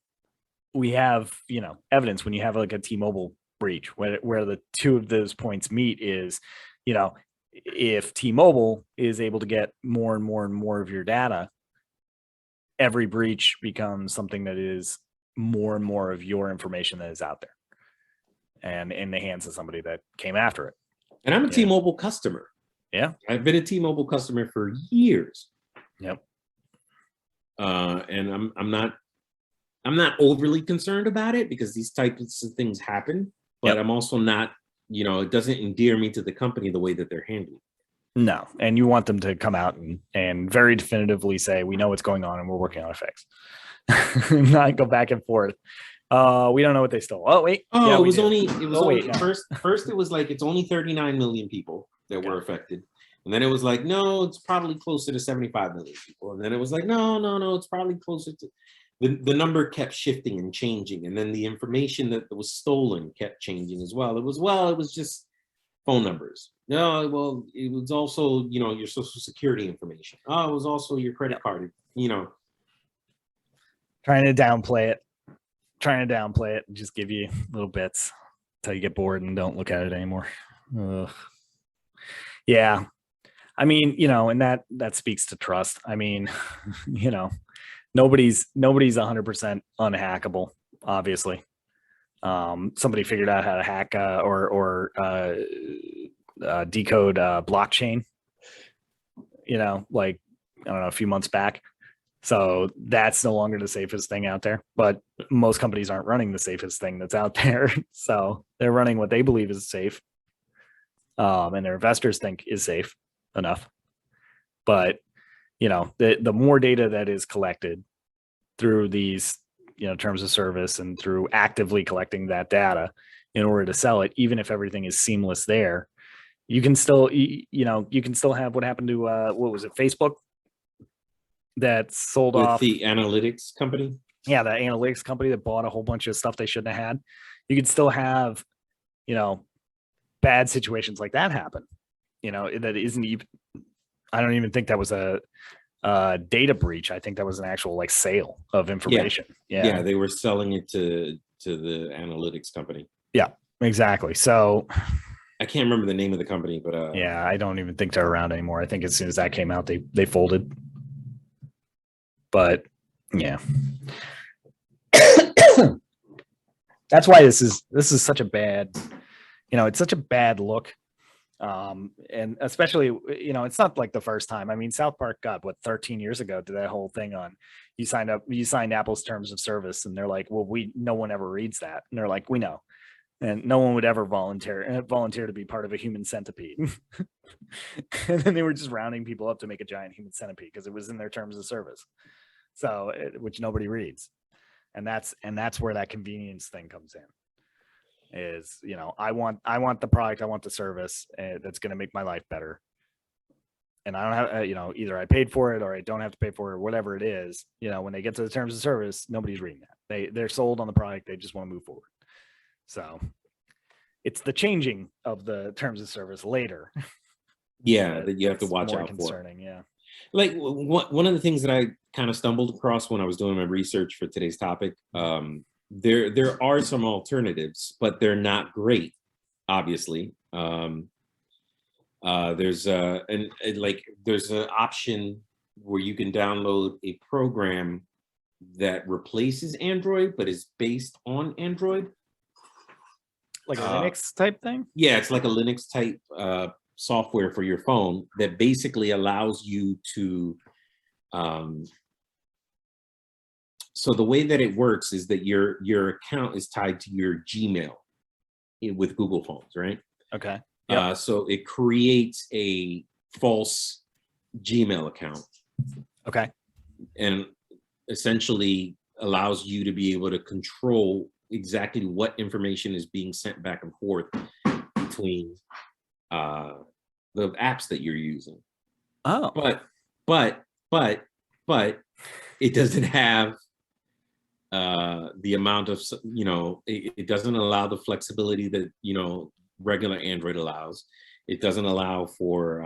evidence when you have like a T-Mobile breach where the two of those points meet is, if T-Mobile is able to get more and more and more of your data, every breach becomes something that is more and more of your information that is out there and in the hands of somebody that came after it. And I'm a T-Mobile customer. Yeah. I've been a T-Mobile customer for years. Yep. And I'm not overly concerned about it because these types of things happen, but I'm also not, it doesn't endear me to the company the way that they're handling. No. And you want them to come out and very definitively say, we know what's going on and we're working on a fix. Not go back and forth. We don't know what they stole. Oh, wait. Oh, yeah, it was only no. first it was like it's only 39 million people that were affected. And then it was like, no, it's probably closer to 75 million people. And then it was like, no, it's probably closer to the number kept shifting and changing. And then the information that was stolen kept changing as well. It was just phone numbers. No, well, it was also, your social security information. Oh, it was also your credit card, Trying to downplay it and just give you little bits until you get bored and don't look at it anymore. Ugh. Yeah. I mean, and that speaks to trust. I mean, nobody's 100% unhackable, obviously. Somebody figured out how to hack or decode blockchain, like, I don't know, a few months back. So that's no longer the safest thing out there, but most companies aren't running the safest thing that's out there. So they're running what they believe is safe. And their investors think is safe enough. But, the more data that is collected through these, terms of service and through actively collecting that data in order to sell it, even if everything is seamless there, you can still have what happened to, what was it, Facebook? That sold with off the analytics company. Yeah, the analytics company that bought a whole bunch of stuff they shouldn't have had. You could still have, bad situations like that happen. That isn't even. I don't even think that was a data breach. I think that was an actual like sale of information. Yeah, they were selling it to the analytics company. Yeah, exactly. So I can't remember the name of the company, but yeah, I don't even think they're around anymore. I think as soon as that came out, they folded. But yeah, that's why this is such a bad, it's such a bad look. And especially, it's not like the first time. I mean, South Park got 13 years ago did that whole thing on you signed Apple's terms of service, and they're like, well, no one ever reads that, and they're like, we know, and no one would ever volunteer to be part of a human centipede. And then they were just rounding people up to make a giant human centipede because it was in their terms of service. So, which nobody reads, and that's where that convenience thing comes in. Is I want the product, I want the service that's going to make my life better, and I don't have, either I paid for it or I don't have to pay for it or whatever it is, when they get to the terms of service, nobody's reading that. They're sold on the product. They just want to move forward. So it's the changing of the terms of service later. Yeah, that you have to watch more out concerning. for. Yeah. Like one of the things that I kind of stumbled across when I was doing my research for today's topic, there are some alternatives, but they're not great, obviously. There's there's an option where you can download a program that replaces Android, but is based on Android. Like a Linux type thing? Yeah, it's like a Linux type software for your phone that basically allows you to so the way that it works is that your account is tied to your Gmail with Google phones, right? Okay. Yep. So it creates a false Gmail account. Okay. And essentially allows you to be able to control exactly what information is being sent back and forth between the apps that you're using. Oh. But it doesn't have the amount of, it doesn't allow the flexibility that, regular Android allows. It doesn't allow for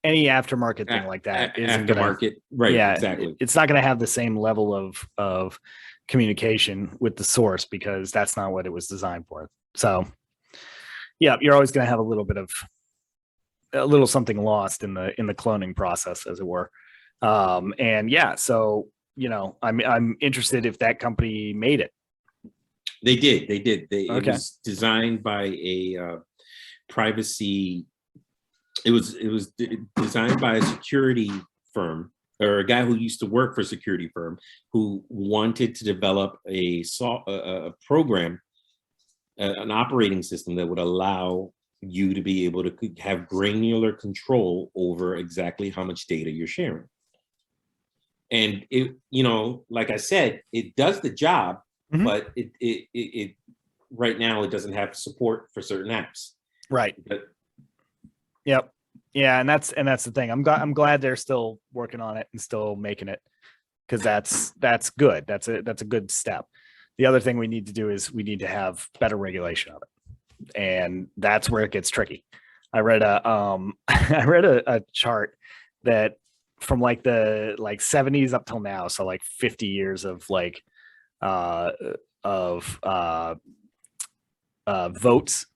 any aftermarket thing like that isn't aftermarket, right? Yeah, Exactly. It's not going to have the same level of communication with the source because that's not what it was designed for. So, yeah, you're always going to have a little something lost in the cloning process, as it were. And yeah, so I'm interested if that company made it. They did. Okay. It was designed by a privacy. It was designed by a security firm or a guy who used to work for a security firm who wanted to develop a program, an operating system that would allow you to be able to have granular control over exactly how much data you're sharing. And it, like I said, it does the job, but it right now it doesn't have support for certain apps. Right. But, yep. Yeah, and that's the thing. I'm glad they're still working on it and still making it, because that's good. That's a good step. The other thing we need to do is we need to have better regulation of it, and that's where it gets tricky. I read a chart that from like the 70s up till now, so like 50 years of votes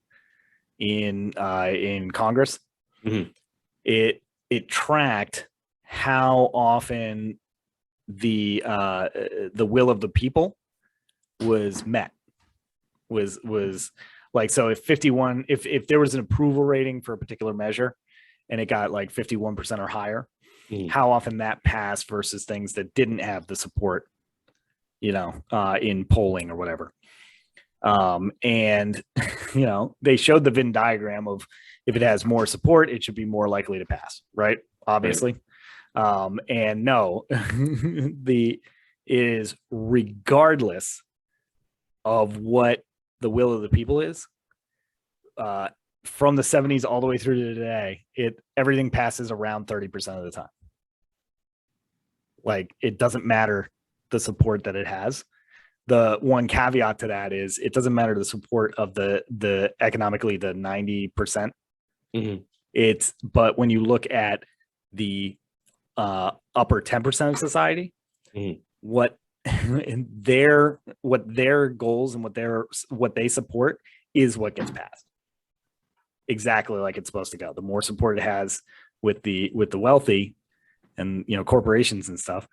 in Congress. mm-hmm. It tracked how often the will of the people was met. Was like, so if there was an approval rating for a particular measure and it got like 51% or higher, how often that passed versus things that didn't have the support, in polling or whatever. And they showed the Venn diagram of if it has more support, it should be more likely to pass, right? Obviously. Right. And no, it is regardless of what the will of the people is, from the 70s all the way through to today, everything passes around 30% of the time. Like, it doesn't matter the support that it has. The one caveat to that is it doesn't matter the support of the economically the 90%. But when you look at the upper 10% of society, what their goals and what they support is what gets passed. Exactly like it's supposed to go. The more support it has with the wealthy and corporations and stuff,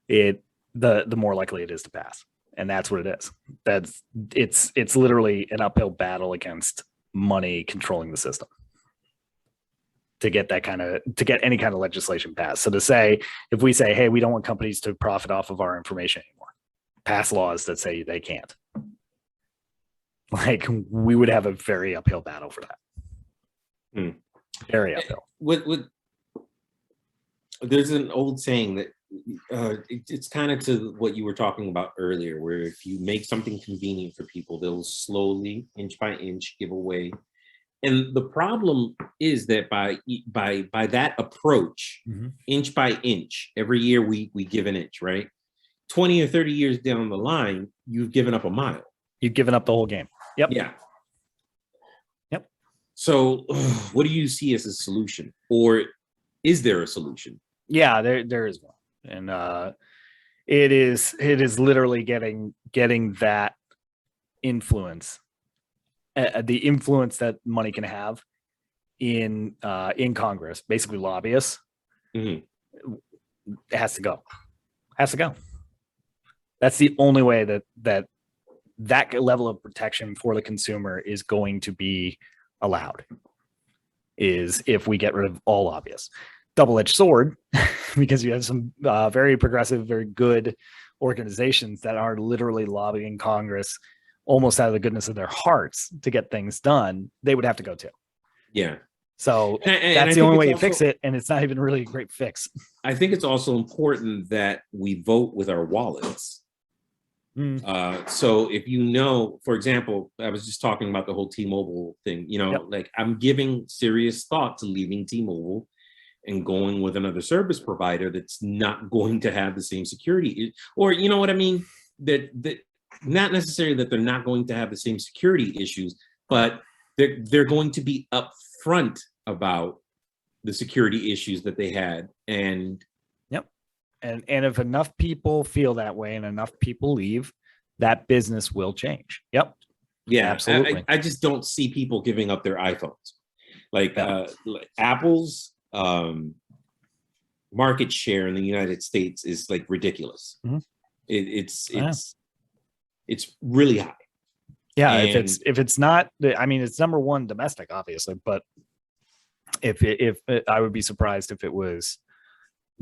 the more likely it is to pass. And that's what it is. It's literally an uphill battle against money controlling the system to get any kind of legislation passed. So to say, if we say, hey, we don't want companies to profit off of our information anymore, pass laws that say they can't. Like, we would have a very uphill battle for that. Very uphill. There's an old saying that it's kind of to what you were talking about earlier, where if you make something convenient for people, they'll slowly, inch by inch, give away And the problem is that by that approach, inch by inch, every year we give an inch, right? 20 or 30 years down the line, you've given up a mile. You've given up the whole game. Yep. Yeah. Yep. So what do you see as a solution, or is there a solution? Yeah, there is one. And it is literally getting that influence, the influence that money can have in Congress, basically lobbyists. It has to go. That's the only way that level of protection for the consumer is going to be allowed, is if we get rid of all lobbyists. Double-edged sword, because you have some very progressive, very good organizations that are literally lobbying Congress almost out of the goodness of their hearts to get things done. They would have to go too. Yeah. So that's the only way you fix it, and it's not even really a great fix. I think it's also important that we vote with our wallets. So if you know, for example, I was just talking about the whole T-Mobile thing, like I'm giving serious thought to leaving T-Mobile and going with another service provider that's not going to have the same security, or you know what I mean? That not necessarily that they're not going to have the same security issues, but they're going to be upfront about the security issues that they had. And and if enough people feel that way and enough people leave, that business will change. Yeah, absolutely. I just don't see people giving up their iPhones. Like Apple's market share in the United States is like ridiculous. It's really high. Yeah, and if it's not, I mean, it's number one domestic, obviously, but if I would be surprised if it was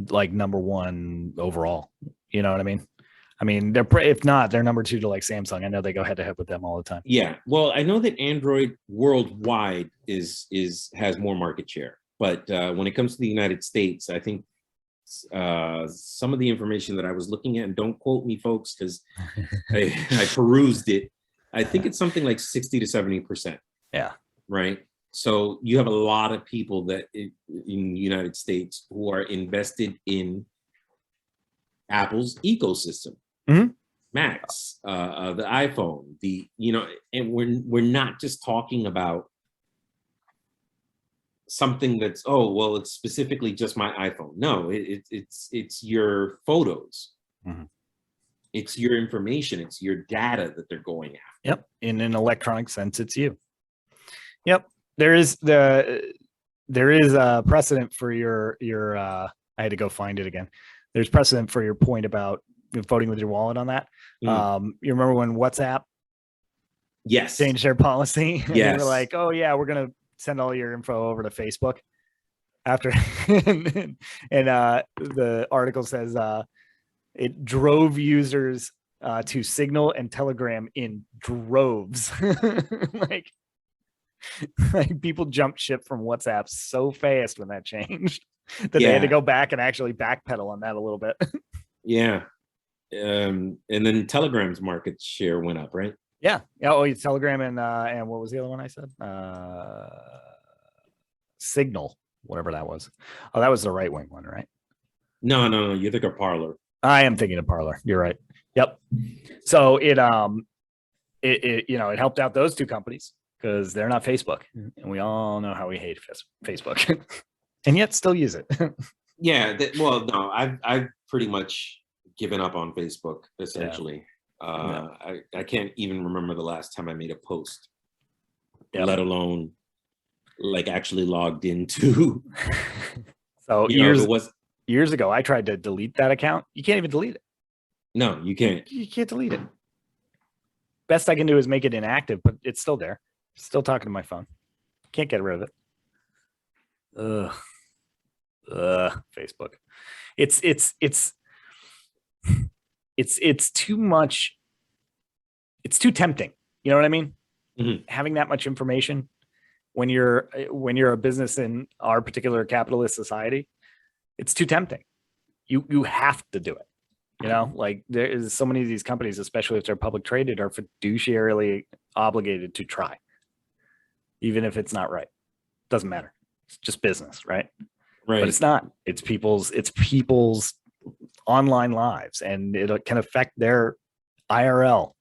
like number one overall. You know what I mean? I mean, if not, they're number two to like Samsung. I know they go head to head with them all the time. Yeah, well, I know that Android worldwide has more market share, but when it comes to the United States, I think some of the information that I was looking at, and don't quote me, folks, because I perused it. I think it's something like 60 to 70%. Yeah. Right. So you have a lot of people that in the United States who are invested in Apple's ecosystem. Macs, the iPhone, and we're not just talking about something that's, oh, well, it's specifically just my iPhone. No, it's your photos. It's your information. It's your data that they're going after. Yep. In an electronic sense, it's you. Yep. There is a precedent for your I had to go find it again. There's precedent for your point about voting with your wallet on that. You remember when WhatsApp changed their policy? And they were like, oh yeah, we're gonna send all your info over to Facebook after and the article says it drove users to Signal and Telegram in droves. like people jumped ship from WhatsApp so fast when that changed that they had to go back and actually backpedal on that a little bit. And then Telegram's market share went up, right? Yeah. Oh, Telegram and what was the other one I said? Signal, whatever that was. Oh, that was the right wing one, right? No. You think of Parler. I am thinking of Parler. You're right. Yep. So it helped out those two companies because they're not Facebook, and we all know how we hate Facebook, and yet still use it. I've pretty much given up on Facebook essentially. I can't even remember the last time I made a post, let alone like actually logged into. So years ago, I tried to delete that account. You can't even delete it. No, you can't. You can't delete it. Best I can do is make it inactive, but it's still there. Still talking to my phone. Can't get rid of it. Facebook. It's too much. It's too tempting. You know what I mean? Having that much information when you're a business in our particular capitalist society, it's too tempting. You have to do it. Like there is so many of these companies, especially if they're public traded, are fiduciarily obligated to try. even if it's not right. Doesn't matter. It's just business, right? Right. But it's not. It's people's online lives, and it can affect their IRL.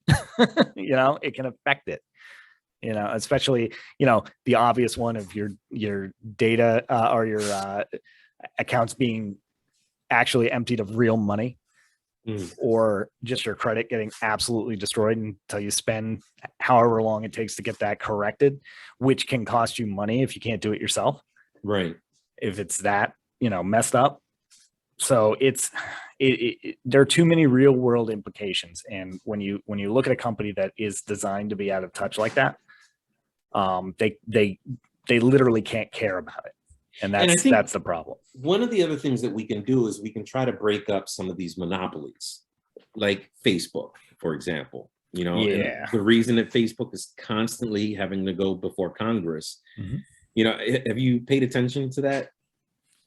It can affect it. Especially the obvious one of your data or your accounts being actually emptied of real money, or just your credit getting absolutely destroyed until you spend however long it takes to get that corrected, which can cost you money if you can't do it yourself. Right. If it's that, messed up. So there are too many real world implications. And when you look at a company that is designed to be out of touch like that, they literally can't care about it. And I think that's the problem. One of the other things that we can do is we can try to break up some of these monopolies, like Facebook, for example. Yeah. And the reason that Facebook is constantly having to go before Congress, have you paid attention to that?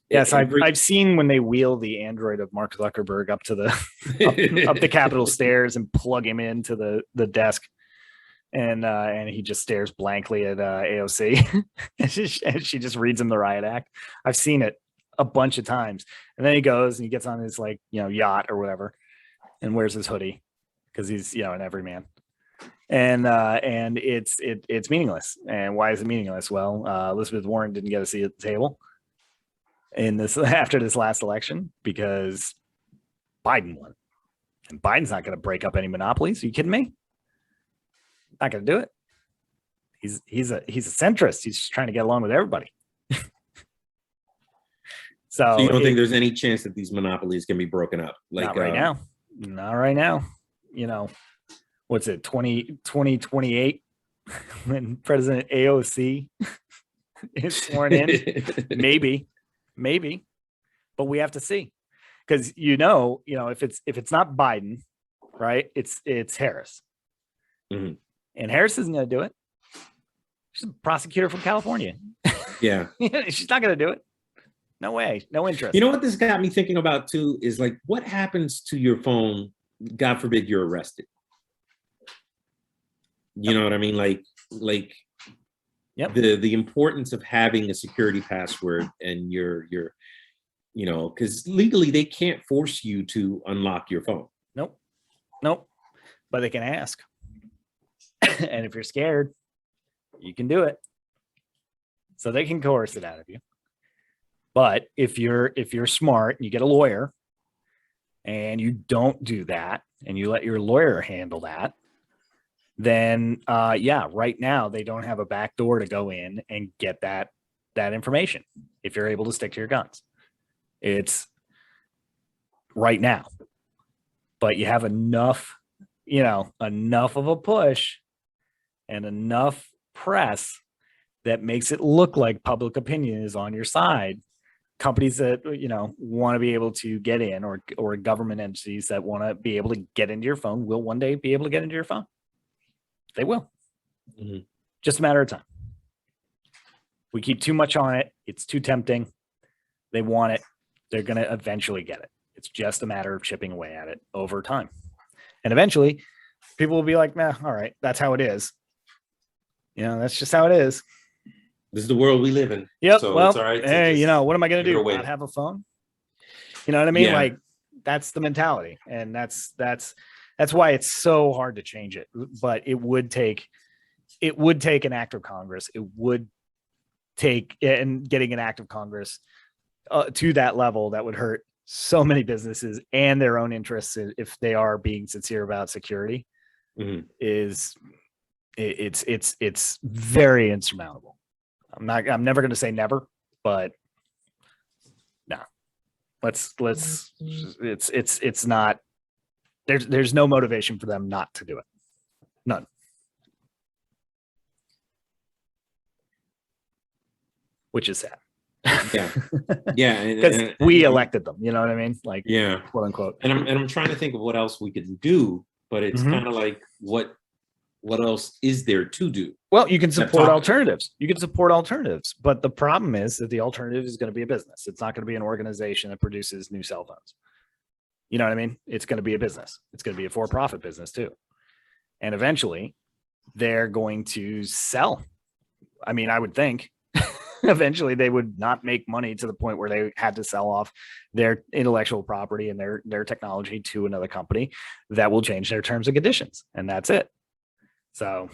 Yes, I've seen when they wheel the Android of Mark Zuckerberg up to the up the Capitol stairs and plug him into the desk, and he just stares blankly at AOC, and she just reads him the riot act. I've seen it a bunch of times, and then he goes and he gets on his yacht or whatever, and wears his hoodie because he's an everyman. And it's meaningless. And why is it meaningless? Well, Elizabeth Warren didn't get a seat at the table after this last election because Biden won, and Biden's not going to break up any monopolies. Are you kidding me? Not going to do it. He's a centrist. He's just trying to get along with everybody. So you don't think there's any chance that these monopolies can be broken up? Not right now. Not right now. What's it? 2028 when President AOC is sworn in. Maybe, but we have to see, because if it's not Biden, right? It's Harris, and Harris isn't going to do it. She's a prosecutor from California. Yeah, she's not going to do it. No way, no interest. You know what this got me thinking about too is what happens to your phone? God forbid you're arrested. You know what I mean? Yep. The importance of having a security password, and because legally they can't force you to unlock your phone. Nope. But they can ask. And if you're scared, you can do it. So they can coerce it out of you. But if you're smart and you get a lawyer and you don't do that and you let your lawyer handle that, then right now they don't have a back door to go in and get that information if you're able to stick to your guns. It's right now. But you have enough of a push and enough press that makes it look like public opinion is on your side. Companies that want to be able to get in, or government entities that want to be able to get into your phone, will one day be able to get into your phone. They will. Mm-hmm. Just a matter of time. We keep too much on it. It's too tempting. They want it. They're going to eventually get it. It's just a matter of chipping away at it over time. And eventually people will be like, nah, all right, that's how it is. That's just how it is. This is the world we live in. Yep. So well, it's all right. Hey, what am I going to do? Not have a phone? You know what I mean? Yeah. That's the mentality. And that's why it's so hard to change it. But it would take an act of Congress. It would take, and getting an act of Congress to that level that would hurt so many businesses and their own interests if they are being sincere about security. Mm-hmm. It's very insurmountable. I'm never going to say never, but no, it's not, there's no motivation for them not to do it. None. Which is sad. Yeah. Yeah. Because we elected them, you know what I mean? Yeah. Quote unquote. And I'm trying to think of what else we could do, but it's mm-hmm. kind of like, what else is there to do? Well, you can support alternatives. You can support alternatives, but the problem is that the alternative is going to be a business. It's not going to be an organization that produces new cell phones. You know what I mean? It's going to be a business. It's going to be a for-profit business too. And eventually they're going to sell I mean, I would think eventually they would not make money to the point where they had to sell off their intellectual property and their technology to another company that will change their terms and conditions, and that's it. So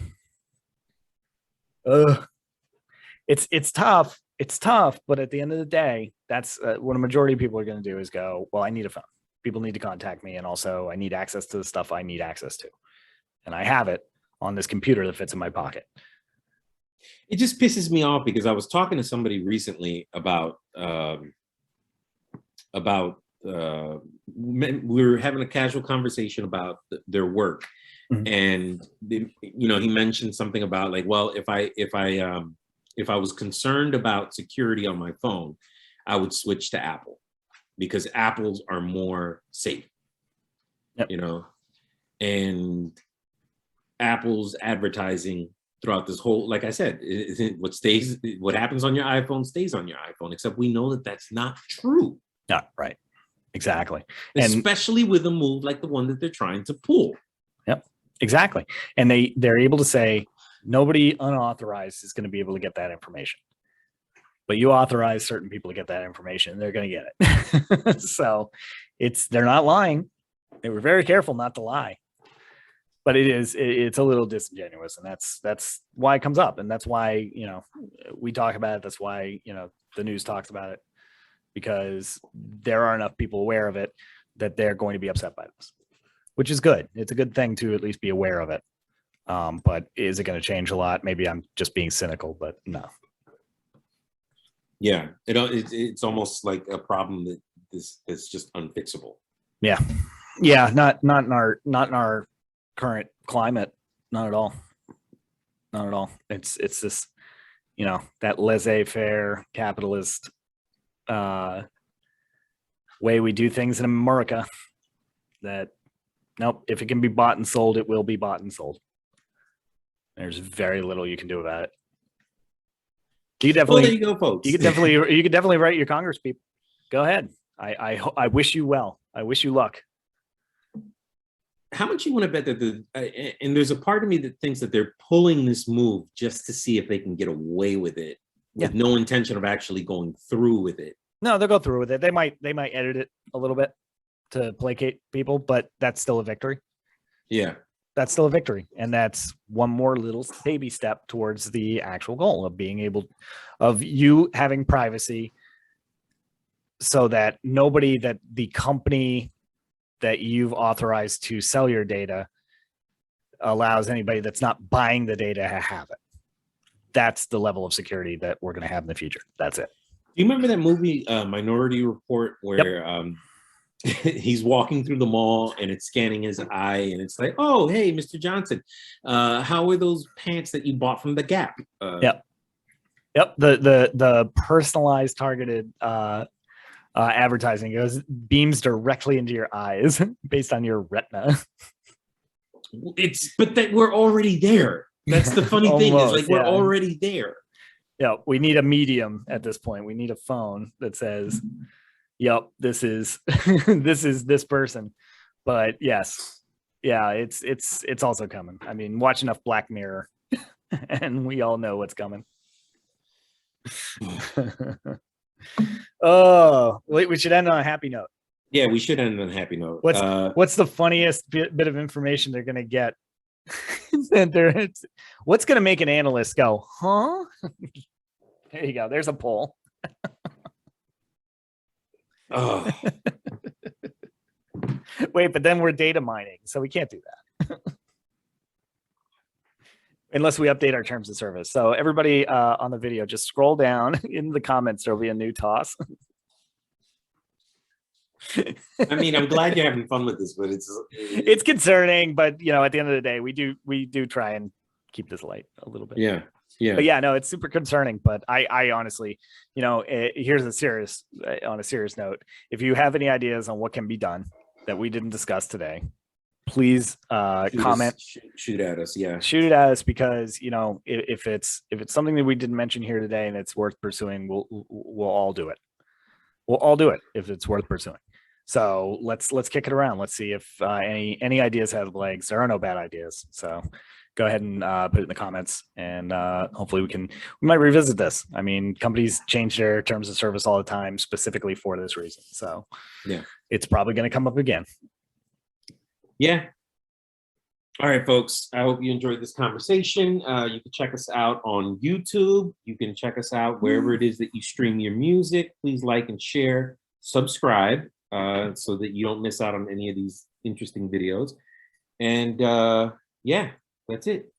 it's tough. It's tough, but at the end of the day, that's what a majority of people are going to do is go, well, I need a phone. People need to contact me, and also I need access to the stuff I need access to, and I have it on this computer that fits in my pocket. It just pisses me off because I was talking to somebody recently about we were having a casual conversation about their work, and you know, he mentioned something about like, well, if I was concerned about security on my phone, I would switch to Apple because Apples are more safe. Yep. You know, and Apple's advertising throughout this whole, like I said, what happens on your iPhone stays on your iPhone, except we know that that's not true. Yeah, right. Exactly. Especially with a move like the one that they're trying to pull. Yep, exactly. And they're able to say nobody unauthorized is going to be able to get that information. But you authorize certain people to get that information, and they're going to get it. So they're not lying. They were very careful not to lie. But it's a little disingenuous, and that's why it comes up, and that's why, you know, we talk about it. That's why, you know, the news talks about it, because there are enough people aware of it that they're going to be upset by this, which is good. It's a good thing to at least be aware of it. But is it going to change a lot? Maybe I'm just being cynical, but no. Yeah, it's almost like a problem that is just unfixable. Yeah, not in our current climate, not at all. It's this, you know, that laissez-faire capitalist way we do things in America. That nope, if it can be bought and sold, it will be bought and sold. There's very little you can do about it. You definitely, well, there you go, folks. You could definitely write your Congress people. Go ahead. I wish you well. I wish you luck. How much you want to bet that and there's a part of me that thinks that they're pulling this move just to see if they can get away with it, with no intention of actually going through with it. No, they'll go through with it. They might edit it a little bit to placate people, but that's still a victory. Yeah. That's still a victory. And that's one more little baby step towards the actual goal of being able, of you having privacy so that that the company that you've authorized to sell your data allows anybody that's not buying the data to have it. That's the level of security that we're going to have in the future. That's it. Do you remember that movie, Minority Report, where he's walking through the mall and it's scanning his eye and it's like, oh, hey, Mr. Johnson, how are those pants that you bought from the Gap? Yep. The personalized targeted advertising beams directly into your eyes based on your retina. But that we're already there. That's the funny thing is like we're already there. Yeah, we need a medium at this point. We need a phone that says, yep, this is this person. But yes, yeah, it's also coming. I mean, watch enough Black Mirror and we all know what's coming. Oh, we should end on a happy note. Yeah, we should end on a happy note. What's the funniest bit of information they're going to get? What's going to make an analyst go, huh? There you go. There's a poll. Oh. Wait, but then we're data mining, so we can't do that. Unless we update our terms of service. So everybody on the video, just scroll down in the comments. There'll be a new toss. I mean, I'm glad you're having fun with this, but it's concerning. But you know, at the end of the day, we do try and keep this light a little bit. Yeah. But yeah, no, it's super concerning. But I honestly, you know, here's on a serious note. If you have any ideas on what can be done that we didn't discuss today, please comment. Shoot at us. Yeah. Shoot it at us, because, you know, if it's something that we didn't mention here today and it's worth pursuing, we'll all do it. We'll all do it if it's worth pursuing. So let's kick it around. Let's see if any ideas have legs. There are no bad ideas. So go ahead and put it in the comments, and hopefully we might revisit this. I mean, companies change their terms of service all the time, specifically for this reason. So Yeah, it's probably going to come up again. yeah. All right, folks. I hope you enjoyed this conversation. You can check us out on YouTube. You can check us out wherever it is that you stream your music. Please like and share, subscribe, so that you don't miss out on any of these interesting videos. And yeah, that's it.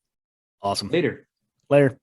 Awesome. Later. Later.